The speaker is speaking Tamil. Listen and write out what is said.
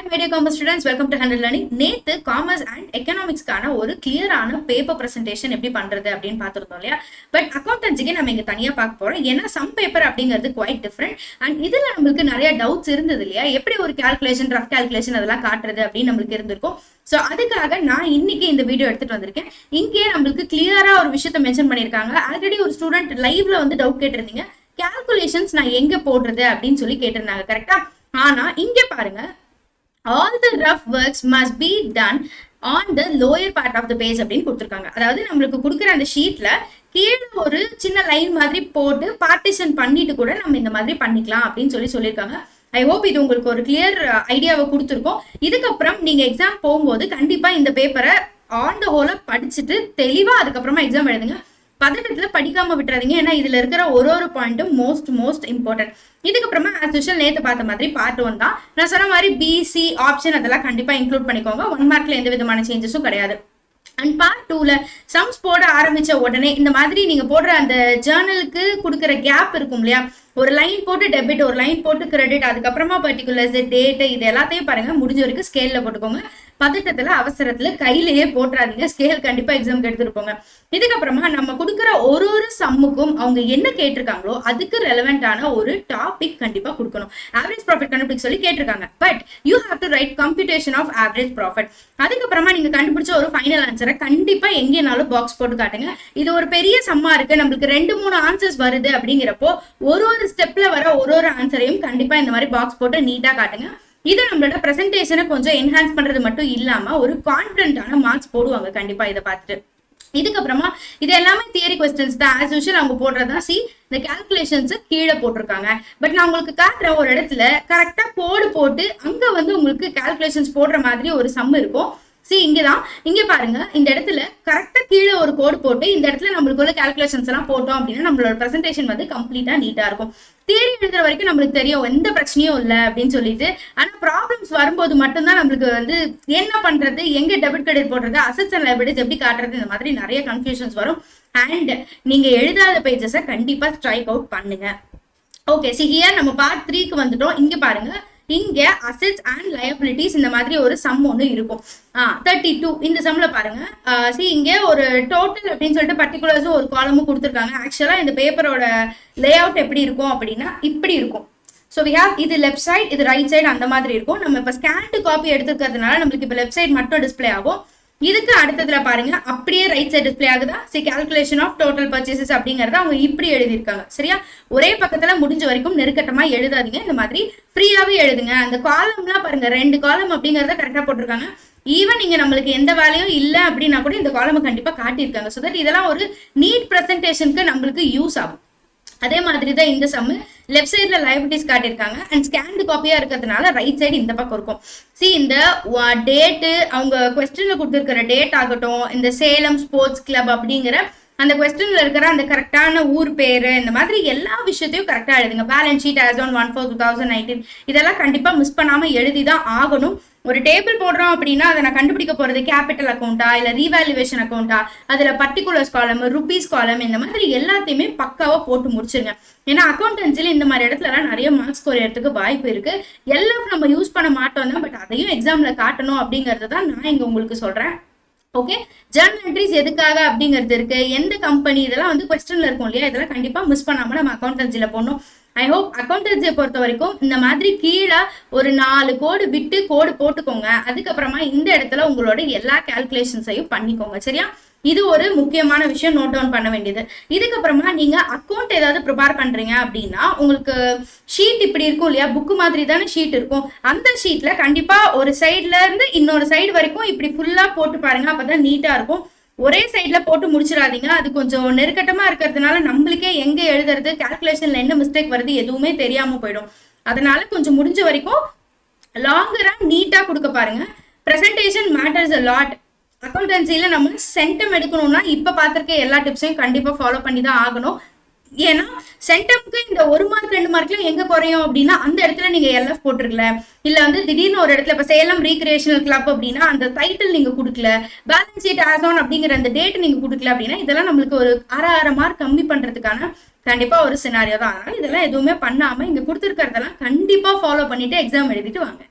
Hi my dear commerce students, welcome to 100 Learning. நேத்து காமர்ஸ் அண்ட் எக்கனாமிக்ஸ்க்கான ஒரு கிளியரான பேப்பர் பிரசன்டேஷன் எப்படி பண்றது அப்படின்னு பார்த்துருந்தோம் இல்லையா. பட் அக்கௌண்டன்சிக்கு நம்ம இங்க தனியா பார்க்க போறோம். ஏன்னா சம் பேப்பர் அப்படிங்கிறது குவைட் டிஃப்ரெண்ட் அண்ட் இதுல நம்மளுக்கு நிறைய டவுட்ஸ் இருந்தது இல்லையா. எப்படி ஒரு கால்குலேஷன், ரஃப் கால்குலேஷன் அதெல்லாம் காட்டுறது அப்படின்னு நம்மளுக்கு இருந்திருக்கும். ஸோ அதுக்காக நான் இன்னைக்கு இந்த வீடியோ எடுத்துட்டு வந்திருக்கேன். இங்கே நம்மளுக்கு கிளியரா ஒரு விஷயத்த மென்ஷன் பண்ணியிருக்காங்க. ஆல்ரெடி ஒரு ஸ்டூடெண்ட் லைவ்ல வந்து டவுட் கேட்டிருந்தீங்க, கால்குலேஷன்ஸ் நான் எங்க போடுறது அப்படின்னு சொல்லி கேட்டிருந்தாங்க. கரெக்டா? ஆனா இங்க பாருங்க, all the rough works must be done on the lower part of the page அப்படின்னு கொடுத்துருக்காங்க. அதாவது நம்மளுக்கு கொடுக்குற அந்த ஷீட்ல கீழே ஒரு சின்ன லைன் மாதிரி போட்டு பார்ட்டிஷன் பண்ணிட்டு கூட நம்ம இந்த மாதிரி பண்ணிக்கலாம் அப்படின்னு சொல்லியிருக்காங்க. ஐ ஹோப் இது உங்களுக்கு ஒரு கிளியர் ஐடியாவை கொடுத்துருக்கோம். இதுக்கப்புறம் நீங்க எக்ஸாம் போகும்போது கண்டிப்பா இந்த பேப்பரை ஆன் த ஹோல படிச்சுட்டு தெளிவா அதுக்கப்புறமா எக்ஸாம் எழுதுங்க. பதட்டத்துல படிக்காம விட்டுறாதீங்க. ஏன்னா இதுல இருக்கிற ஒரு பாயிண்ட்டும் மோஸ்ட் இம்பார்ட்டன்ட். இதுக்கப்புறமா ஆஸ் யூஷுவல் நேத்து பார்த்த மாதிரி பார்ட் 1 தான். நான் சொன்ன மாதிரி பிசி ஆப்ஷன் அதெல்லாம் கண்டிப்பா இன்க்ளூட் பண்ணிக்கோங்க. 1 மார்க்ல எந்த விதமான சேஞ்சஸும் கிடையாது. அண்ட் பார்ட் 2ல சம்ஸ் போட ஆரம்பிச்ச உடனே இந்த மாதிரி நீங்க போடுற அந்த ஜேர்னலுக்கு கொடுக்குற கேப் இருக்கும் இல்லையா, ஒரு லைன் போட்டு டெபிட், ஒரு லைன் போட்டு கிரெடிட், அதுக்கப்புறமா பர்டிகுலர்ஸ், டேட், இது எல்லாத்தையும் பாருங்க. முடிஞ்ச வரைக்கும் ஸ்கேல்ல போட்டுக்கோங்க. பதட்டத்துல அவசரத்துல கையிலேயே போட்டுறாதீங்க. ஸ்கேல் கண்டிப்பா எக்ஸாம்க்கு எடுத்துட்டு போங்க. இதுக்கப்புறமா நம்ம கொடுக்குற ஒரு சம்முக்கும் அவங்க என்ன கேட்டிருக்காங்களோ அதுக்கு ரெலவெண்டான ஒரு டாபிக் கண்டிப்பா கொடுக்கணும். ஆவரேஜ் ப்ராஃபிட் கண்டுபிடிக்க சொல்லி கேட்டிருக்காங்க. But you have to write computation of average profit. அதுக்கப்புறமா நீங்க கண்டுபிடிச்ச ஒரு ஃபைனல் ஆன்சரை கண்டிப்பா எங்கேனாலும் பாக்ஸ் போட்டு காட்டுங்க. இது ஒரு பெரிய சம்மா இருக்கு, நம்மளுக்கு 2-3 ஆன்சர்ஸ் வருது அப்படிங்கிறப்போ ஒரு ஸ்டெப்ல வர ஒரு ஆன்சரையும் கண்டிப்பா இந்த மாதிரி பாக்ஸ் போட்டு நீட்டா காட்டுங்க. இது நம்மளோட பிரசன்டேஷனை கொஞ்சம் என்ஹான்ஸ் பண்றது மட்டும் இல்லாம ஒரு கான்பிடென்டான மார்க்ஸ் போடுவாங்க கண்டிப்பா இதை பார்த்துட்டு. இதுக்கப்புறமா இது எல்லாமே தியரி கொஸ்டின்ஸ் தான். ஆஸ் யூஷுவல் அவங்க போடுறதா. இந்த கால்குலேஷன்ஸ் கீழே போட்டிருக்காங்க. பட் நான் உங்களுக்கு காட்டுற ஒரு இடத்துல கரெக்டா கோடு போட்டு அங்க வந்து உங்களுக்கு கால்குலேஷன்ஸ் போடுற மாதிரி ஒரு சம் இருக்கும். இங்கதான், இங்க பாருங்க, இந்த இடத்துல கரெக்டா கீழே ஒரு கோடு போட்டு இந்த இடத்துல நம்மளுக்குள்ள கால்குலேஷன்ஸ் எல்லாம் போட்டோம் அப்படின்னா நம்மளோட பிரசன்டேஷன் வந்து கம்ப்ளீட்டா நீட்டா இருக்கும். தியரி எழுதுற வரைக்கும் நம்மளுக்கு தெரியும் எந்த பிரச்சனையும் இல்லை அப்படின்னு சொல்லிட்டு. ஆனா ப்ராப்ளம்ஸ் வரும்போது மட்டும்தான் நம்மளுக்கு வந்து என்ன பண்றது, எங்க டெபிட் கிரெடிட் போடுறது, அசெட்ஸ் அண்ட் லைபிலிட்டிஸ் எப்படி காட்டுறது, இந்த மாதிரி நிறைய கன்ஃபியூஷன்ஸ் வரும். அண்ட் நீங்க எழுதாத பேஜஸை கண்டிப்பா ஸ்ட்ரைக் அவுட் பண்ணுங்க. ஓகே, ஹியர் நம்ம பார்ட் 3க்கு வந்துட்டோம். இங்க பாருங்க, இங்க அசெட்ஸ் அண்ட் லயபிலிட்டிஸ் இந்த மாதிரி ஒரு சம் ஒன்று இருக்கும். 32 இந்த சம்ல பாருங்க. இங்க ஒரு டோட்டல் அப்படின்னு சொல்லிட்டு பர்டிகுலர்ஸும் ஒரு காலமும் கொடுத்துருக்காங்க. ஆக்சுவலா இந்த பேப்பரோட லே அவுட் எப்படி இருக்கும் அப்படின்னா இப்படி இருக்கும். ஸோ வி ஹேவ் இது லெஃப்ட் சைட், இது ரைட் சைடு, அந்த மாதிரி இருக்கும். நம்ம இப்போ ஸ்கேன் டு காப்பி எடுத்துக்கிறதுனால நம்மளுக்கு இப்போ லெஃப்ட் சைடு மட்டும் டிஸ்பிளே ஆகும். இதுக்கு அடுத்ததுல பாருங்க அப்படியே ரைட் சைடு டிஸ்பிளே ஆகுதா. கால்குலேஷன் ஆஃப் டோட்டல் பர்ச்சேசஸ் அப்படிங்கறத அவங்க இப்படி எழுதியிருக்காங்க. சரியா? ஒரே பக்கத்துல முடிஞ்ச வரைக்கும் நெருக்கட்டமா எழுதாதீங்க. இந்த மாதிரி ஃப்ரீயாவே எழுதுங்க. அந்த காலம்லாம் பாருங்க, 2 காலம் அப்படிங்கறத கரெக்டா போட்டிருக்காங்க. ஈவன் நீங்க நம்மளுக்கு எந்த வேலையும் இல்லை அப்படின்னா கூட இந்த காலம் கண்டிப்பா காட்டியிருக்காங்க. ஸோ தட் இதெல்லாம் ஒரு நீட் பிரசன்டேஷனுக்கு நம்மளுக்கு யூஸ் ஆகும். அதே மாதிரி தான் இந்த சம் லெஃப்ட் சைட்ல லைபிலிட்டிஸ் காட்டியிருக்காங்க அண்ட் ஸ்கேன்டு காப்பியா இருக்கிறதுனால ரைட் சைடு இந்த பக்கம் இருக்கும். இந்த டேட்டு, அவங்க கொஸ்டின்ல கொடுத்துருக்கிற டேட் ஆகட்டும், இந்த சேலம் ஸ்போர்ட்ஸ் கிளப் அப்படிங்கிற அந்த கொஸ்டின்ல இருக்கிற அந்த கரெக்டான ஊர் பேரு, இந்த மாதிரி எல்லா விஷயத்தையும் கரெக்டா எழுதுங்க. பேலன்ஸ் ஷீட் as on 1/4/2019 இதெல்லாம் கண்டிப்பா மிஸ் பண்ணாம எழுதிதான் ஆகணும். ஒரு டேபிள் போடுறோம் அப்படின்னா அதை நான் கண்டுபிடிக்க போறது கேபிட்டல் அக்கௌண்டா இல்ல ரீவேல்யூவேஷன் அக்கௌண்டா, அதுல பர்டிகுலர்ஸ் காலம், ருபீஸ் காலம், இந்த மாதிரி எல்லாத்தையுமே பக்காவா போட்டு முடிச்சிருங்க. ஏன்னா அக்கௌண்டன்சில இந்த மாதிரி இடத்துல எல்லாம் நிறைய மார்க்ஸ் குறையறதுக்கு வாய்ப்பு இருக்கு. எல்லாம் நம்ம யூஸ் பண்ண மாட்டோம் தான், பட் அதையும் எக்ஸாம்ல காட்டணும் அப்படிங்கறது தான் நான் இங்க உங்களுக்கு சொல்றேன். ஓகே, ஜர்னல் என்ட்ரிஸ் எதுக்காக அப்படிங்கிறது இருக்கு, எந்த கம்பெனி, இதெல்லாம் வந்து கொஸ்டின்ல இருக்கும் இல்லையா. இதெல்லாம் கண்டிப்பா மிஸ் பண்ணாம நம்ம அக்கௌண்டன்சில போடணும். ஐ ஹோப் அக்கௌண்டன்சியை பொறுத்த வரைக்கும் இந்த மாதிரி கீழே ஒரு 4 கோடு விட்டு கோடு போட்டுக்கோங்க. அதுக்கப்புறமா இந்த இடத்துல உங்களோட எல்லா கால்குலேஷன்ஸையும் பண்ணிக்கோங்க. சரியா? இது ஒரு முக்கியமான விஷயம், நோட் டவுன் பண்ண வேண்டியது. இதுக்கப்புறமா நீங்க அக்கௌண்ட் ஏதாவது ப்ரிப்பேர் பண்றீங்க அப்படின்னா உங்களுக்கு ஷீட் இப்படி இருக்கும் இல்லையா, புக்கு மாதிரி தானே ஷீட் இருக்கும். அந்த ஷீட்ல கண்டிப்பா ஒரு சைட்ல இருந்து இன்னொரு சைடு வரைக்கும் இப்படி ஃபுல்லா போட்டு பாருங்க. அப்பதான் நீட்டா இருக்கும். ஒரே சைட்ல போட்டு முடிச்சிடாதீங்க. அது கொஞ்சம் நெருக்கட்டமா இருக்கிறதுனால நம்மளுக்கே எங்க எழுதுறது, கால்குலேஷன்ல என்ன மிஸ்டேக் வருது எதுவுமே தெரியாம போயிடும். அதனால கொஞ்சம் முடிஞ்ச வரைக்கும் லாங்கரா நீட்டா கொடுக்க பாருங்க. Presentation matters a lot. அக்கௌண்டன்சில நம்ம சென்டம் எடுக்கணும்னா இப்ப பார்த்திருக்க எல்லா டிப்ஸையும் கண்டிப்பா ஃபாலோ பண்ணி தான் ஆகணும். ஏன்னா சென்டம்க்கு இந்த 1 மார்க் 2 மார்க்ல எங்க குறையும் அப்படின்னா அந்த இடத்துல நீங்க எல்எஃப் போட்டிருக்கல, இல்ல வந்து திடீர்னு ஒரு இடத்துல இப்ப சேலம் ரீக்ரியேஷனல் கிளப் அப்படின்னா அந்த டைட்டில் நீங்க கொடுக்கல, பேலன்ஸ் ஷீட் ஆஸ் ஆன் அப்படிங்கிற அந்த டேட் நீங்க கொடுக்கல அப்படின்னா இதெல்லாம் நம்மளுக்கு ஒரு அரை மார்க் கம்மி பண்றதுக்கான கண்டிப்பா ஒரு சினாரியோ தான். அதனால இதெல்லாம் எதுவுமே பண்ணாம இங்க கொடுத்துருக்கிறதெல்லாம் கண்டிப்பா ஃபாலோ பண்ணிட்டு எக்ஸாம் எழுதிட்டு வாங்க.